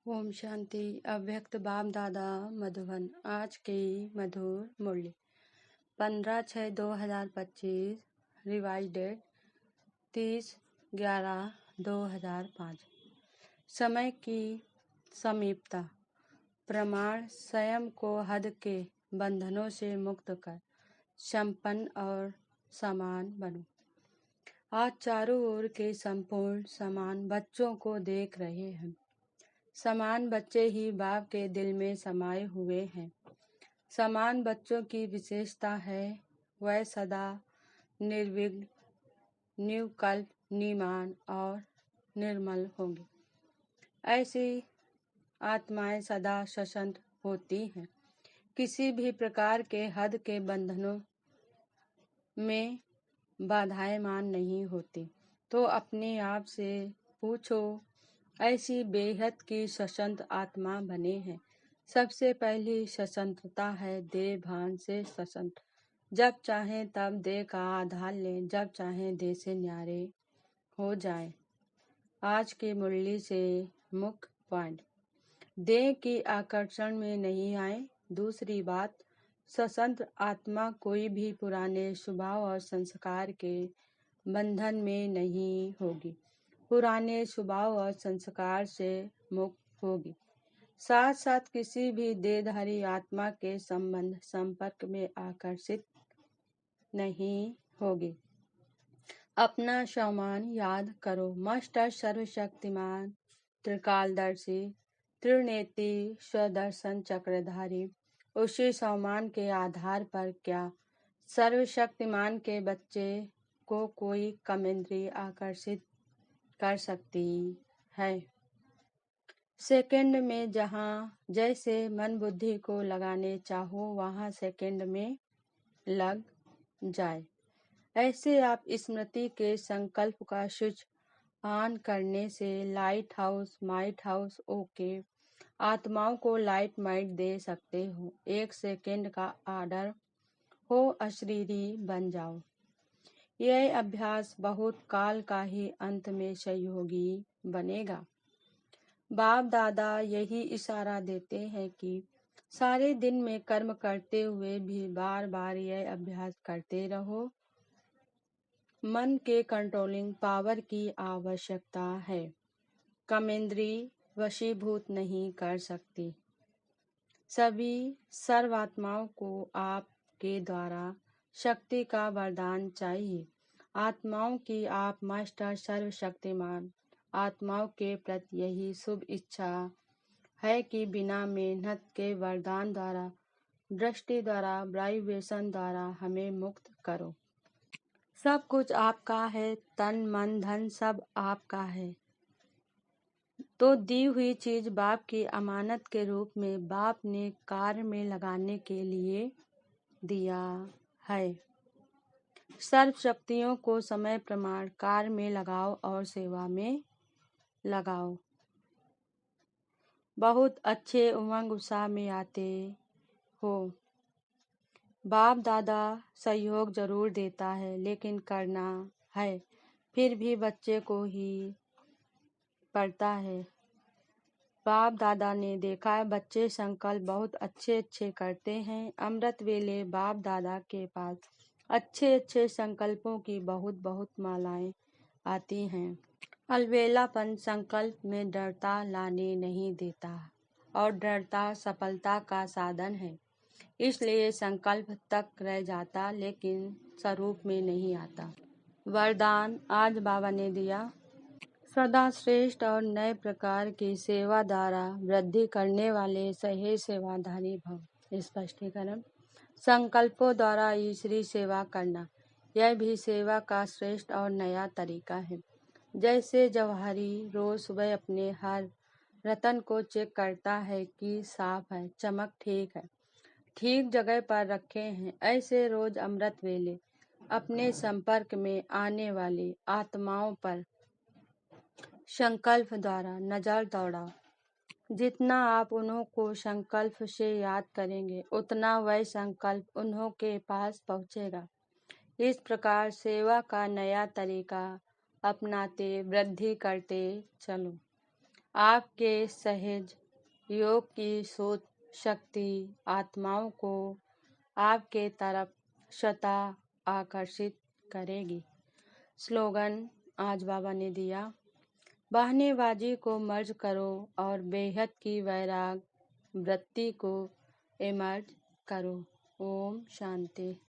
ओम शांति। अव्यक्त बाप दादा मधुबन। आज की मधुर मुरली 15/6/2025। Revise date 30/11/2005। समय की समीपता। प्रमाण स्वयं को हद के बंधनों से मुक्त कर संपन्न और समान बनो। आज चारों ओर के संपूर्ण समान बच्चों को देख रहे हैं। समान बच्चे ही बाप के दिल में समाये हुए हैं। समान बच्चों की विशेषता है वह सदा निर्विघ्न, निर्विकल्प, निमान और निर्मल होंगे। ऐसी आत्माएं सदा सशक्त होती हैं, किसी भी प्रकार के हद के बंधनों में बाधाएं नहीं होती। तो अपने आप से पूछो, ऐसी बेहद की सशक्त आत्मा बने हैं। सबसे पहली स्वतंत्रता है देह भान से स्वतंत्र। जब चाहें तब देह का आधार लें, जब चाहें देह से न्यारे हो जाएं। आज की मुरली से मुख्य पॉइंट, देह की आकर्षण में नहीं आए। दूसरी बात, स्वतंत्र आत्मा कोई भी पुराने स्वभाव और संस्कार के बंधन में नहीं होगी, पुराने स्वभाव और संस्कार से मुक्त होगी। साथ साथ किसी भी देहधारी आत्मा के संपर्क में आकर्षित नहीं होगी। अपना सम्मान याद करो। मास्टर सर्वशक्तिमान, त्रिकालदर्शी, त्रिनेत्री, स्वदर्शन चक्रधारी। उसी सम्मान के आधार पर क्या सर्वशक्तिमान के बच्चे को कोई कमेंद्री आकर्षित कर सकती है। सेकंड में जहाँ जैसे मन बुद्धि को लगाने चाहो वहाँ सेकंड में लग जाए। ऐसे आप स्मृति के संकल्प का स्विच ऑन करने से light house, might house, okay आत्माओं को लाइट माइट दे सकते हो। 1 सेकंड का आर्डर हो, अशरीरी बन जाओ। यह अभ्यास बहुत काल का ही अंत में सहयोगी बनेगा। बाप दादा यही इशारा देते हैं कि सारे दिन में कर्म करते हुए भी बार बार यह अभ्यास करते रहो। मन के कंट्रोलिंग पावर की आवश्यकता है। कमेंद्री वशीभूत नहीं कर सकती। सभी सर्वात्माओं को आपके द्वारा शक्ति का वरदान चाहिए। आत्माओं की आप मास्टर सर्वशक्तिमान आत्माओं के प्रति यही शुभ इच्छा है कि बिना मेहनत के वरदान द्वारा, दृष्टि द्वारा, वाइब्रेशन द्वारा हमें मुक्त करो। सब कुछ आपका है, तन मन धन सब आपका है। तो दी हुई चीज बाप की अमानत के रूप में बाप ने कार्य में लगाने के लिए दिया है। सर्व शक्तियों को समय प्रमाण कार्य में लगाओ और सेवा में लगाओ। बहुत अच्छे उमंग उत्साह में आते हो। बाप दादा सहयोग जरूर देता है, लेकिन करना है फिर भी बच्चे को ही पड़ता है। बाप दादा ने देखा है बच्चे संकल्प बहुत अच्छे अच्छे करते हैं। अमृत वेले बाप दादा के पास अच्छे अच्छे संकल्पों की बहुत बहुत मालाएं आती हैं। अलवेलापन संकल्प में दृढ़ता लाने नहीं देता और दृढ़ता सफलता का साधन है। इसलिए संकल्प तक रह जाता, लेकिन स्वरूप में नहीं आता। वरदान आज बाबा ने दिया, सदा श्रेष्ठ और नए प्रकार की सेवा द्वारा वृद्धि करने वाले सही सेवाधारी भव। स्पष्टीकरण, संकल्पों द्वारा ईश्वरी सेवा करना, यह भी सेवा का श्रेष्ठ और नया तरीका है। जैसे जवाहरी रोज सुबह अपने हर रतन को चेक करता है कि साफ है, चमक ठीक है, ठीक जगह पर रखे हैं, ऐसे रोज अमृत वेले अपने संपर्क में आने वाली आत्माओं पर संकल्प द्वारा नजर दौड़ाओ। जितना आप उन्हों को संकल्प से याद करेंगे, उतना वह संकल्प उन्हों के पास पहुंचेगा। इस प्रकार सेवा का नया तरीका अपनाते वृद्धि करते चलो। आपके सहज योग की सोच शक्ति आत्माओं को आपके तरफ स्वतः आकर्षित करेगी। स्लोगन आज बाबा ने दिया, बहानेबाजी को मर्ज करो और बेहद की वैराग वृत्ति को इमर्ज करो। ओम शांति।